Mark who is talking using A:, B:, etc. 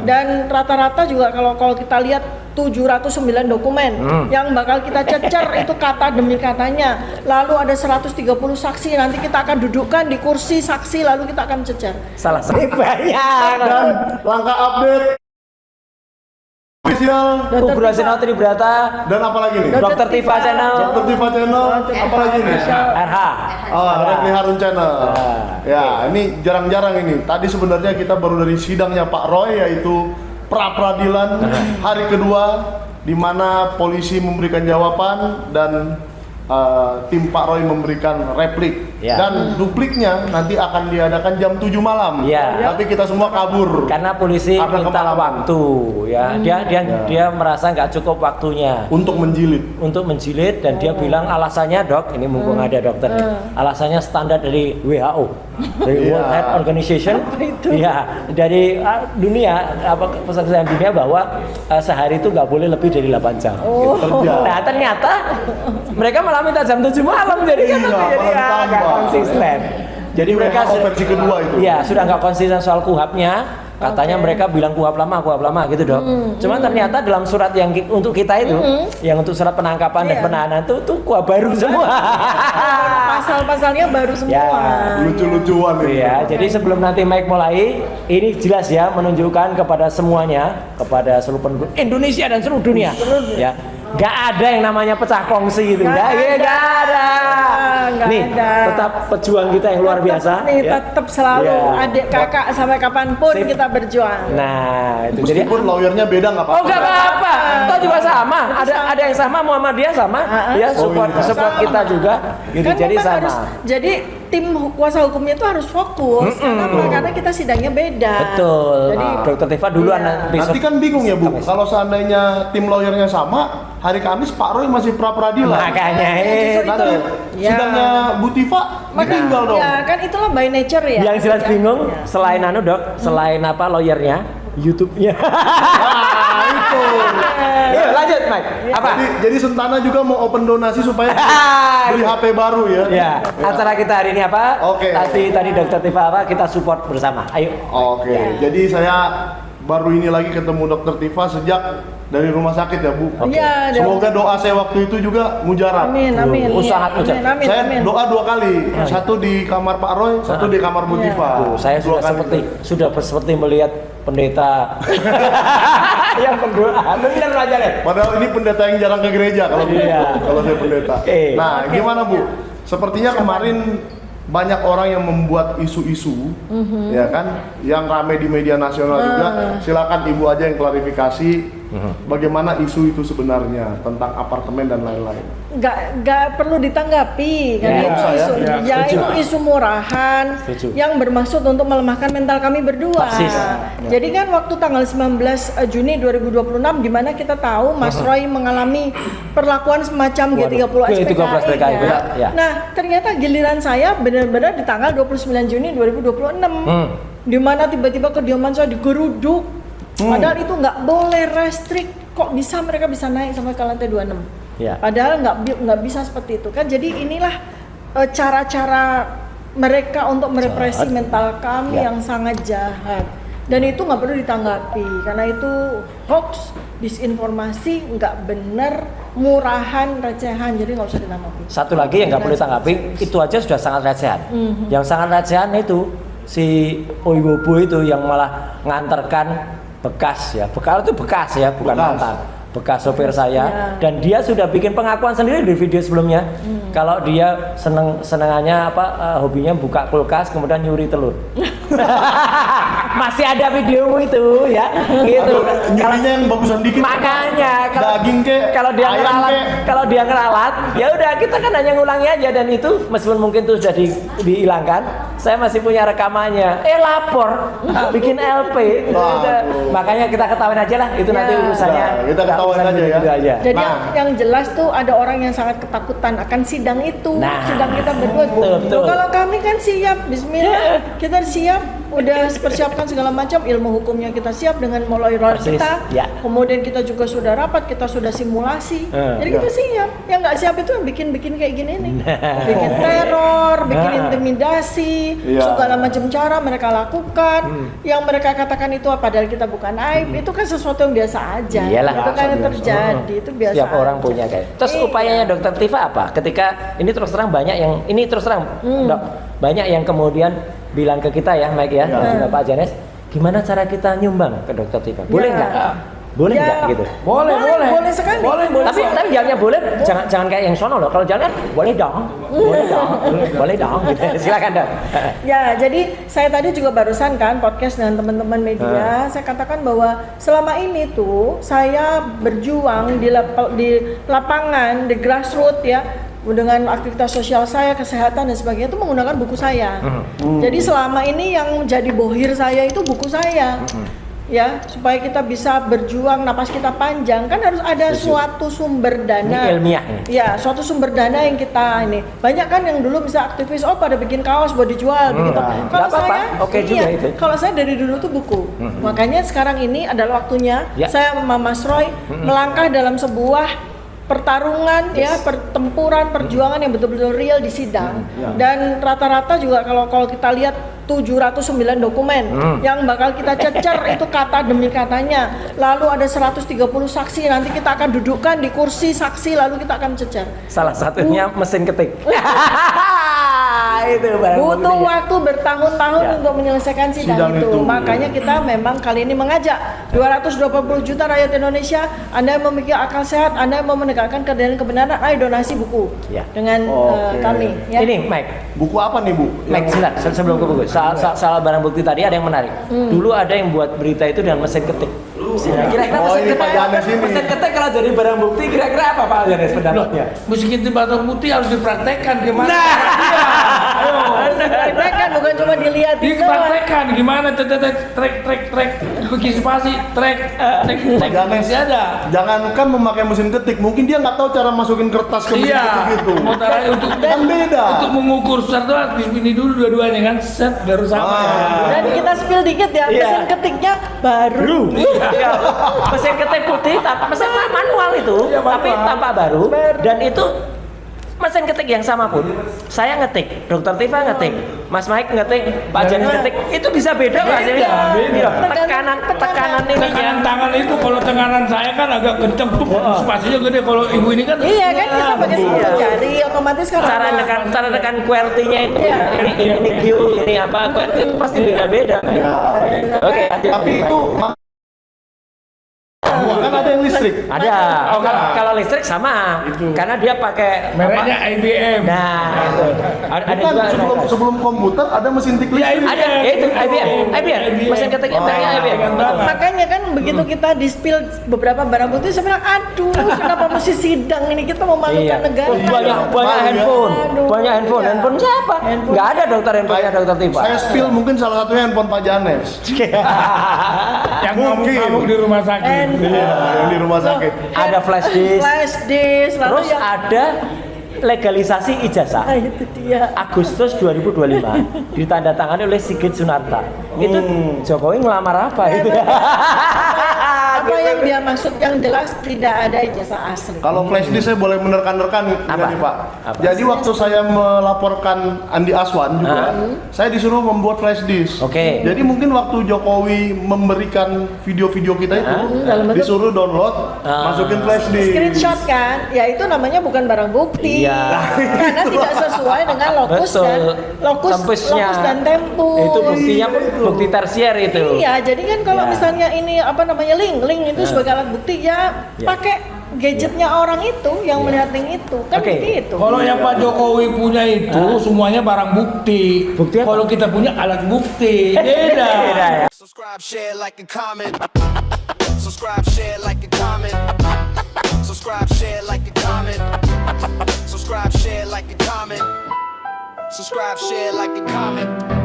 A: Dan rata-rata juga kalau kita lihat 709 dokumen yang bakal kita cecer itu kata demi katanya. Lalu ada 130 saksi, nanti kita akan dudukkan di kursi saksi lalu kita akan cecer.
B: Salah banyak.
C: Dan langkah update official
B: Ugrasena Tribrata
C: dan apa lagi nih?
B: Dr. Tifa Channel.
C: Dr. Tifa Channel, apa lagi nih?
B: RH.
C: Refli Harun Channel. Ya, ini jarang-jarang ini. Tadi sebenarnya kita baru dari sidangnya Pak Roy, yaitu pra-peradilan hari kedua di mana polisi memberikan jawaban dan tim Pak Roy memberikan replik. Dan dupliknya nanti akan diadakan jam 7 malam. Tapi kita semua kabur
B: karena polisi minta waktu ya. Dia merasa nggak cukup waktunya
C: untuk menjilid
B: dan dia bilang alasannya, Dok, ini mumpung ada dokter, alasannya standar dari WHO, dari World Health Organization, dari dunia Persatuan Dunia bahwa sehari itu nggak boleh lebih dari 8 jam. Gitu. Nah ternyata mereka malah minta jam 7 malam jadi konsisten. Jadi mereka
C: versi kedua itu.
B: Iya, sudah nggak konsisten soal kuhapnya. Katanya mereka bilang kuhap lama gitu, Dok. Cuman ternyata dalam surat yang untuk kita itu, yang untuk surat penangkapan dan penahanan itu kuhap baru semua.
A: Pasal-pasalnya baru semua.
C: Lucu-lucuan itu.
B: Iya, jadi sebelum nanti Mike mulai, ini jelas ya menunjukkan kepada semuanya, kepada seluruh penduduk Indonesia dan seluruh dunia. Ya. Gak ada yang namanya pecah kongsi gitu, gak ada. Nih, tetap pejuang kita yang luar biasa.
A: Nih, tetap selalu adik kakak sampai kapanpun kita berjuang.
B: Nah, itu
C: jadi pun lawyernya beda nggak apa-apa.
B: Oh, nggak apa-apa. Toh juga sama. Ada yang sama, Muhammadiyah sama. Ya, support kita juga. Gitu,
A: kan
B: jadi sama.
A: Jadi tim kuasa hukumnya itu harus fokus karena kita sidangnya beda.
B: Betul. Jadi Dr. Tifa duluan
C: nanti kan bingung ya, Bu. Kalau seandainya tim lawyernya sama, hari Kamis Pak Roy masih pra-peradilan.
B: Makanya
C: nanti sidangnya Bu Tifa meninggal dong.
A: Ya, kan itulah by nature ya.
B: Yang jelas bingung selain Dok, selain apa lawyernya, YouTube-nya.
C: Itu.
B: Yuk, lanjut, Mike. Apa?
C: Jadi Sentana juga mau open donasi supaya beli HP baru ya.
B: Ya, acara kita hari ini apa?
C: Oke.
B: Tadi Dr. Tifa apa? Kita support bersama. Ayo.
C: Oke. Jadi saya baru ini lagi ketemu Dr. Tifa sejak dari rumah sakit ya, Bu.
A: Iya.
C: Semoga doa saya waktu itu juga mujarab.
A: Amin.
B: Sangat mujarab.
C: Saya doa 2 kali, satu di kamar Pak Roy, satu di kamar Bu Tifa.
B: Saya sudah seperti melihat pendeta yang berdoa. Benar aja deh.
C: Padahal ini pendeta yang jarang ke gereja kalau saya pendeta. Nah, gimana Bu? Sepertinya kemarin banyak orang yang membuat isu-isu, ya kan, yang ramai di media nasional juga. Silakan Ibu aja yang klarifikasi bagaimana isu itu sebenarnya tentang apartemen dan lain-lain.
A: Nggak perlu ditanggapi karena itu isu murahan yang bermaksud untuk melemahkan mental kami berdua. Jadi kan waktu tanggal 19 Juni 2026 di mana kita tahu Mas Roy mengalami perlakuan semacam G30 SPKI. Nah, ternyata giliran saya benar-benar di tanggal 29 Juni 2026 di mana tiba-tiba kediaman saya digeruduk. Padahal itu nggak boleh, restrik. Kok bisa mereka bisa naik sampai ke lantai 26? Padahal nggak bisa seperti itu kan. Jadi inilah cara-cara mereka untuk merepresi mental kami yang sangat jahat. Dan itu nggak perlu ditanggapi karena itu hoax, disinformasi, nggak benar, murahan, recehan. Jadi nggak usah ditanggapi.
B: Satu lagi yang nggak perlu ditanggapi, itu aja sudah sangat recehan. Yang sangat recehan itu si Oiwobo itu yang malah nganterkan bekas itu bekas ya, bukan mantan, bekas sopir saya, dan dia sudah bikin pengakuan sendiri di video sebelumnya kalau dia senengannya hobinya buka kulkas kemudian nyuri telur. Masih ada video itu ya, gitu.
C: Nyurinya yang bagusan dikit.
B: Makanya
C: daging
B: kalau dia ngeralat, ya udah kita kan hanya ngulangi aja, dan itu meskipun mungkin itu sudah dihilangkan, saya masih punya rekamannya. Lapor, bikin LP. Makanya kita ketahuin aja lah, itu nanti urusannya.
C: Kita ketahuin aja ya.
A: Jadi yang jelas tuh ada orang yang sangat ketakutan akan sidang itu. Sidang kita berdua. Kalau kami kan siap, bismillah, kita siap. udah persiapkan segala macam, ilmu hukumnya kita siap dengan lawyer kita.
B: Ya.
A: Kemudian kita juga sudah rapat, kita sudah simulasi. Jadi kita siap. Yang nggak siap itu yang bikin kayak gini nih. Bikin teror, bikin intimidasi, segala macam cara mereka lakukan. Yang mereka katakan itu padahal kita bukan aib, itu kan sesuatu yang biasa aja.
B: Iyalah,
A: itu kan yang terjadi, itu biasa.
B: Setiap orang punya kayak. Terus upayanya Dokter Tifa apa? Ketika ini terus terang banyak yang Dok, banyak yang kemudian bilang ke kita ya, Mike ya, dan juga Pak Janes, gimana cara kita nyumbang ke Dokter Tifa? Boleh nggak? Boleh nggak gitu?
A: Boleh sekali. Boleh.
B: Tapi jangan boleh, jangan kayak yang sono loh. Kalau jangan boleh dong, boleh dong. Gitu. Silakan Dok.
A: Ya, jadi saya tadi juga barusan kan podcast dengan teman-teman media, saya katakan bahwa selama ini tuh saya berjuang di lapangan, di grassroots ya, dengan aktivitas sosial saya, kesehatan dan sebagainya itu menggunakan buku saya. Jadi selama ini yang jadi bohir saya itu buku saya. Ya, supaya kita bisa berjuang, napas kita panjang, kan harus ada suatu sumber dana.
B: Ini ilmiah.
A: Ya, suatu sumber dana yang kita ini. Banyak kan yang dulu bisa aktivis, pada bikin kaos buat dijual begitu. Kalau saya,
B: itu.
A: Kalau saya dari dulu tuh buku. Makanya sekarang ini adalah waktunya saya sama Mas Roy melangkah dalam sebuah pertarungan pertempuran, perjuangan yang betul-betul real di sidang. Dan rata-rata juga kalau kita lihat 709 dokumen yang bakal kita cecer itu kata demi katanya. Lalu ada 130 saksi, nanti kita akan dudukkan di kursi saksi lalu kita akan cecer.
B: Salah satunya mesin ketik. Itu
A: butuh waktu bertahun-tahun untuk menyelesaikan sidang itu. Makanya kita memang kali ini mengajak 220 juta rakyat Indonesia, Anda yang memiliki akal sehat, Anda yang mau menegakkan keadilan kebenaran, ayo donasi buku dengan kami. Ya.
B: Ini Mike.
C: Buku apa nih Bu?
B: Mike, sebelum ke buku. Soal barang bukti tadi ada yang menarik. Dulu ada yang buat berita itu dengan mesin ketik. Kira-kira mesin ketik kalau jadi barang bukti kira-kira apa Pak Janes pendapatnya?
D: Mesin ketik barang bukti harus dipraktekkan gimana?
A: Dipraktekkan bukan cuma dilihat.
D: Dipraktekkan gimana? Trek partisipasi trek masih ada.
C: Jangankan memakai mesin ketik, mungkin dia nggak tahu cara masukin kertas ke mesin ketik itu.
D: Untuk
C: kan beda.
D: Untuk mengukur sesuatu ini dulu dua-duanya kan set baru sama.
A: Dan kita spill dikit ya, mesin ketiknya baru.
B: Mesin ketik putih, mesin manual itu, tapi tampak baru. Dan itu mesin ketik yang sama pun, saya ngetik, Dokter Tifa ngetik, Mas Mike ngetik, Pak Janes ngetik, itu bisa beda nggak sih? Tekanan ini.
D: Tekanan tangan itu kalau tekanan saya kan agak kenceng tuh, spasinya gede. Kalau ibu ini kan
A: iya kan kita pakai sepuluh jari, otomatis kan
B: cara tekan QWERTY-nya itu, ini Q, ini apa, QWERTY itu pasti beda-beda. Oke,
C: tapi itu kan ada yang listrik.
B: Ada. Kalau listrik sama. Karena dia pakai
D: mereknya IBM.
B: Nah, itu. Ada juga
C: sebelum komputer ada mesin tik listrik.
B: Ada, itu IBM. Mesin ketiknya mereknya IBM.
A: Makanya kan begitu kita di-spill beberapa barang bukti, saya bilang, aduh, kenapa mesti sidang ini, kita memalukan negara.
B: Banyak handphone. Handphone siapa? Nggak ada handphonenya Dokter Tifa.
C: Saya spill mungkin salah satunya handphone Pak Janes.
D: Yang ngamuk di rumah sakit.
C: Yang di rumah sakit.
B: Ada flash disk. Terus ada legalisasi ijazah.
A: Itu dia.
B: Agustus 2025 ditandatangani oleh Sigit Sunarta. Itu Jokowi ngelamar apa itu?
A: Apa yang dia maksud yang jelas tidak ada ijazah asli.
C: Kalau flash disk saya boleh menerkan-nerkan nih Pak. Jadi waktu saya melaporkan Andi Aswan juga, saya disuruh membuat flash disk. Jadi mungkin waktu Jokowi memberikan video-video kita itu, disuruh download, masukin flash disk.
A: Screenshot kan? Ya itu namanya bukan barang bukti. Karena tidak sesuai dengan lokus dan tempo.
B: Itu buktinya bukti tersier itu.
A: Iya, jadi kan kalau misalnya ini link itu sebagai alat bukti pakai gadgetnya orang itu yang melihat link itu kan begitu.
D: Kalau yang Pak Jokowi punya itu semuanya barang bukti. Kalau kita punya alat bukti beda.
E: Subscribe, share, like, and comment. Subscribe, share, like, and comment. Subscribe, share, like, and comment. Subscribe, share, like, and comment. Subscribe, share, like, and comment.